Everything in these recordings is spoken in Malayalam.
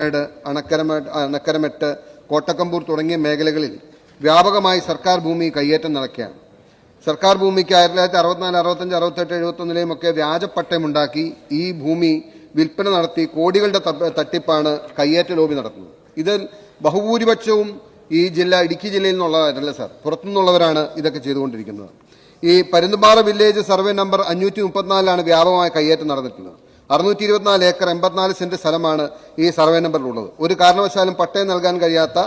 അണക്കരമെട്ട് കോട്ടക്കമ്പൂർ തുടങ്ങിയ മേഖലകളിൽ വ്യാപകമായി സർക്കാർ ഭൂമി കയ്യേറ്റം നടക്കുകയാണ്. സർക്കാർ ഭൂമിക്ക് 1964, 65, 68, 71 ഒക്കെ വ്യാജപ്പട്ടയമുണ്ടാക്കി ഈ ഭൂമി വിൽപ്പന നടത്തി കോടികളുടെ തട്ടിപ്പാണ് കയ്യേറ്റ ലോബി നടത്തുന്നത്. ഇതിൽ ബഹുഭൂരിപക്ഷവും ഈ ഇടുക്കി ജില്ലയിൽ നിന്നുള്ളവരല്ല സാർ, പുറത്തുനിന്നുള്ളവരാണ് ഇതൊക്കെ ചെയ്തുകൊണ്ടിരിക്കുന്നത്. ഈ പരുന്തുംപാറ വില്ലേജ് സർവേ നമ്പർ 534 വ്യാപകമായ കയ്യേറ്റം നടന്നിട്ടുള്ളത്. 624 ഏക്കർ 84 സെന്റ് സ്ഥലമാണ് ഈ സർവേ നമ്പറിലുള്ളത്. ഒരു കാരണവശാലും പട്ടയം നൽകാൻ കഴിയാത്ത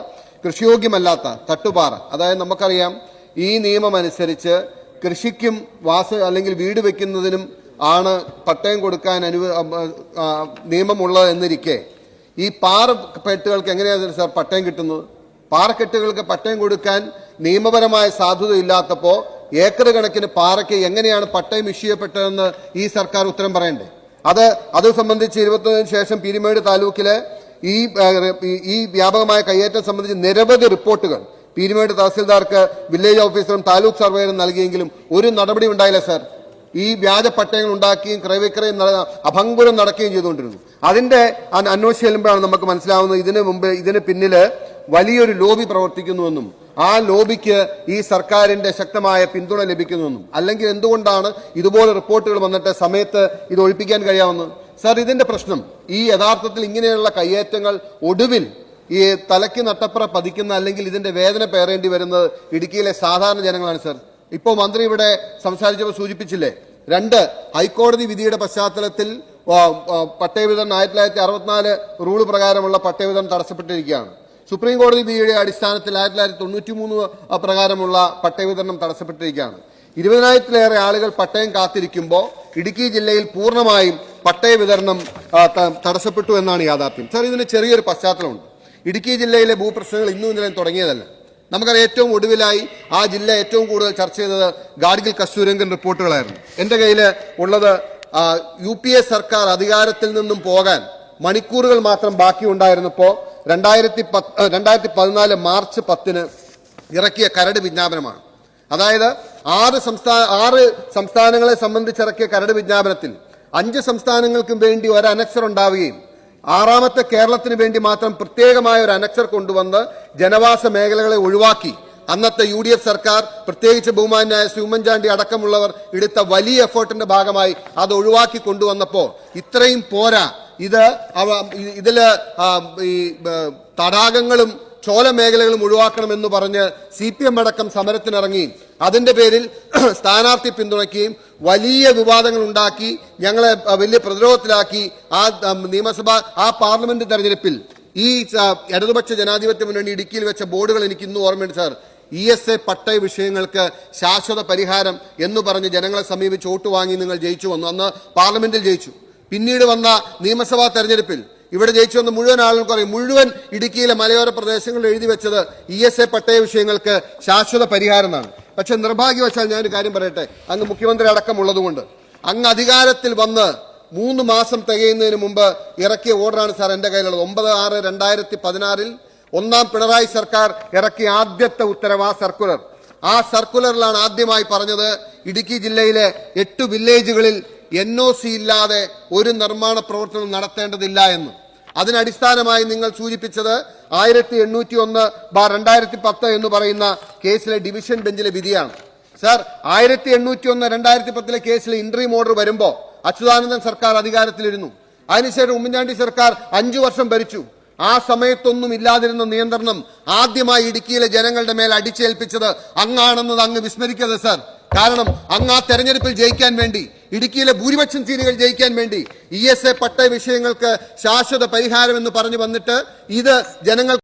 കൃഷിയോഗ്യമല്ലാത്ത തട്ടുപാറ, അതായത് നമുക്കറിയാം ഈ നിയമം അനുസരിച്ച് കൃഷിക്കും അല്ലെങ്കിൽ വീട് വെക്കുന്നതിനും ആണ് പട്ടയം കൊടുക്കാൻ നിയമമുള്ളത് എന്നിരിക്കെ ഈ പാറക്കെട്ടുകൾക്ക് എങ്ങനെയാണ് സാർ പട്ടയം കിട്ടുന്നത്? പാറക്കെട്ടുകൾക്ക് പട്ടയം കൊടുക്കാൻ നിയമപരമായ സാധുത ഇല്ലാത്തപ്പോൾ ഏക്കർ കണക്കിന് പാറയ്ക്ക് എങ്ങനെയാണ് പട്ടയം ഇഷ്യൂ ചെയ്യപ്പെട്ടതെന്ന് ഈ സർക്കാർ ഉത്തരം പറയണ്ടേ? അത് സംബന്ധിച്ച് 21 ശേഷം പീരുമേട് താലൂക്കിലെ ഈ വ്യാപകമായ കയ്യേറ്റം സംബന്ധിച്ച് നിരവധി റിപ്പോർട്ടുകൾ പീരുമേട് തഹസിൽദാർക്ക്, വില്ലേജ് ഓഫീസറും താലൂക്ക് സർവേയറും നൽകിയെങ്കിലും ഒരു നടപടി ഉണ്ടായില്ല സാർ. ഈ വ്യാജ പട്ടയങ്ങൾ ഉണ്ടാക്കുകയും ക്രയവിക്രയം അഭംഗുരം നടക്കുകയും ചെയ്തുകൊണ്ടിരുന്നു. അതിന്റെ അന്വേഷിച്ച് ചെല്ലുമ്പോഴാണ് നമുക്ക് മനസ്സിലാവുന്നത് ഇതിന് പിന്നില് വലിയൊരു ലോബി പ്രവർത്തിക്കുന്നുവെന്നും ആ ലോബിക്ക് ഈ സർക്കാരിന്റെ ശക്തമായ പിന്തുണ ലഭിക്കുന്നുവെന്നും, അല്ലെങ്കിൽ എന്തുകൊണ്ടാണ് ഇതുപോലെ റിപ്പോർട്ടുകൾ വന്നിട്ട് സമയത്ത് ഇത് ഒഴിപ്പിക്കാൻ കഴിയാവുന്നത്? സാർ, ഇതിന്റെ പ്രശ്നം ഈ യഥാർത്ഥത്തിൽ ഇങ്ങനെയുള്ള കയ്യേറ്റങ്ങൾ ഒടുവിൽ ഈ തലയ്ക്ക് നട്ടപ്പുറ പതിക്കുന്ന അല്ലെങ്കിൽ ഇതിന്റെ വേദന പേറേണ്ടി വരുന്നത് ഇടുക്കിയിലെ സാധാരണ ജനങ്ങളാണ് സാർ. ഇപ്പോൾ മന്ത്രി ഇവിടെ സംസാരിച്ചപ്പോൾ സൂചിപ്പിച്ചില്ലേ, 2 ഹൈക്കോടതി വിധിയുടെ പശ്ചാത്തലത്തിൽ പട്ടയ വിതരണം 1964 റൂള് പ്രകാരമുള്ള പട്ടയ വിതരണം തടസ്സപ്പെട്ടിരിക്കുകയാണ്. സുപ്രീം കോടതി വിധിയുടെ അടിസ്ഥാനത്തിൽ 1993 പ്രകാരമുള്ള പട്ടയ വിതരണം തടസ്സപ്പെട്ടിരിക്കുകയാണ്. 20,000-ലേറെ ആളുകൾ പട്ടയം കാത്തിരിക്കുമ്പോൾ ഇടുക്കി ജില്ലയിൽ പൂർണ്ണമായും പട്ടയ വിതരണം തടസ്സപ്പെട്ടു എന്നാണ് യാഥാർത്ഥ്യം. സാർ, ഇതിന് ചെറിയൊരു പശ്ചാത്തലമുണ്ട്. ഇടുക്കി ജില്ലയിലെ ഭൂപ്രശ്നങ്ങൾ ഇന്നും ഇന്നലെയും തുടങ്ങിയതല്ല. നമുക്കറിയാം, ഏറ്റവും ഒടുവിലായി ആ ജില്ല ഏറ്റവും കൂടുതൽ ചർച്ച ചെയ്തത് ഗാഡ്ഗിൽ കസ്തൂരംഗൻ റിപ്പോർട്ടുകളായിരുന്നു. എൻ്റെ കയ്യിൽ ഉള്ളത് UPA സർക്കാർ അധികാരത്തിൽ നിന്നും പോകാൻ മണിക്കൂറുകൾ മാത്രം ബാക്കിയുണ്ടായിരുന്നപ്പോൾ 2014 മാർച്ച് 10 ഇറക്കിയ കരട് വിജ്ഞാപനമാണ്. അതായത് 6 സംസ്ഥാനങ്ങളെ സംബന്ധിച്ചിറക്കിയ കരട് വിജ്ഞാപനത്തിൽ 5 സംസ്ഥാനങ്ങൾക്കും വേണ്ടി ഒരു അനക്സർ ഉണ്ടാവുകയും 6ാമത്തെ കേരളത്തിന് വേണ്ടി മാത്രം പ്രത്യേകമായ ഒരു അനക്സർ കൊണ്ടുവന്ന് ജനവാസ മേഖലകളെ ഒഴിവാക്കി അന്നത്തെ UDF സർക്കാർ, പ്രത്യേകിച്ച് ബഹുമാന്യായ ശ്രീ ഉമ്മൻചാണ്ടി അടക്കമുള്ളവർ എടുത്ത വലിയ എഫേർട്ടിന്റെ ഭാഗമായി അത് ഒഴിവാക്കി കൊണ്ടുവന്നപ്പോൾ ഇത്രയും പോരാ, ഇതില് ഈ തടാകങ്ങളും ചോലമേഖലകളും ഒഴിവാക്കണമെന്ന് പറഞ്ഞ് CPM അടക്കം സമരത്തിനിറങ്ങി അതിന്റെ പേരിൽ സ്ഥാനാർത്ഥി പിന്തുണയ്ക്കുകയും വലിയ വിവാദങ്ങൾ ഉണ്ടാക്കി ഞങ്ങളെ വലിയ പ്രതിരോധത്തിലാക്കി ആ പാർലമെന്റ് തെരഞ്ഞെടുപ്പിൽ ഈ ഇടതുപക്ഷ ജനാധിപത്യ മുന്നണി ഇടുക്കിയിൽ വെച്ച ബോർഡുകൾ എനിക്ക് ഇന്നും ഓർമ്മയുണ്ട് സാർ. ESA പട്ടയ വിഷയങ്ങൾക്ക് ശാശ്വത പരിഹാരം എന്ന് പറഞ്ഞ് ജനങ്ങളെ സമീപിച്ച് വോട്ട് വാങ്ങി നിങ്ങൾ ജയിച്ചു വന്നു. അന്ന് പാർലമെന്റിൽ ജയിച്ചു. പിന്നീട് വന്ന നിയമസഭാ തെരഞ്ഞെടുപ്പിൽ ഇവിടെ ജയിച്ചു വന്ന മുഴുവൻ ആളുകൾക്കും അറിയാം, മുഴുവൻ ഇടുക്കിയിലെ മലയോര പ്രദേശങ്ങളിൽ എഴുതി വെച്ചത് ESA പട്ടയ വിഷയങ്ങൾക്ക് ശാശ്വത പരിഹാരം എന്നാണ്. പക്ഷെ നിർഭാഗ്യവശാൽ ഞാനൊരു കാര്യം പറയട്ടെ, അങ്ങ് മുഖ്യമന്ത്രി അടക്കമുള്ളതുകൊണ്ട് അങ്ങ് അധികാരത്തിൽ വന്ന് 3 മാസം തികയുന്നതിന് മുമ്പ് ഇറക്കിയ ഓർഡറാണ് സാർ എൻ്റെ കയ്യിലുള്ളത്. 9/6/2016 1ാം പിണറായി സർക്കാർ ഇറക്കിയ ആദ്യത്തെ ഉത്തരവ് ആ സർക്കുലറിലാണ് ആദ്യമായി പറഞ്ഞത് ഇടുക്കി ജില്ലയിലെ 8 വില്ലേജുകളിൽ NOC ഇല്ലാതെ ഒരു നിർമ്മാണ പ്രവർത്തനം നടത്തേണ്ടതില്ല എന്ന്. അതിനടിസ്ഥാനമായി നിങ്ങൾ സൂചിപ്പിച്ചത് 1801/2010 എന്ന് പറയുന്ന കേസിലെ ഡിവിഷൻ ബെഞ്ചിലെ വിധിയാണ്. സാർ, 1801/2010 കേസിലെ ഇൻട്രീം ഓർഡർ വരുമ്പോൾ അച്യുതാനന്ദൻ സർക്കാർ അധികാരത്തിലിരുന്നു. അതിനുശേഷം ഉമ്മൻചാണ്ടി സർക്കാർ 5 വർഷം ഭരിച്ചു. ആ സമയത്തൊന്നും ഇല്ലാതിരുന്ന നിയന്ത്രണം ആദ്യമായി ഇടുക്കിയിലെ ജനങ്ങളുടെ മേൽ അടിച്ചേൽപ്പിച്ചത് അങ്ങാണെന്നത് അങ്ങ് വിസ്മരിക്കരുത് സാർ. കാരണം അങ്ങ് ആ തെരഞ്ഞെടുപ്പിൽ ജയിക്കാൻ വേണ്ടി, ഇടുക്കിയിലെ ഭൂരിപക്ഷം സീറ്റുകൾ ജയിക്കാൻ വേണ്ടി ESA പട്ടയ വിഷയങ്ങൾക്ക് ശാശ്വത പരിഹാരം എന്ന് പറഞ്ഞു വന്നിട്ട് ഇത് ജനങ്ങൾ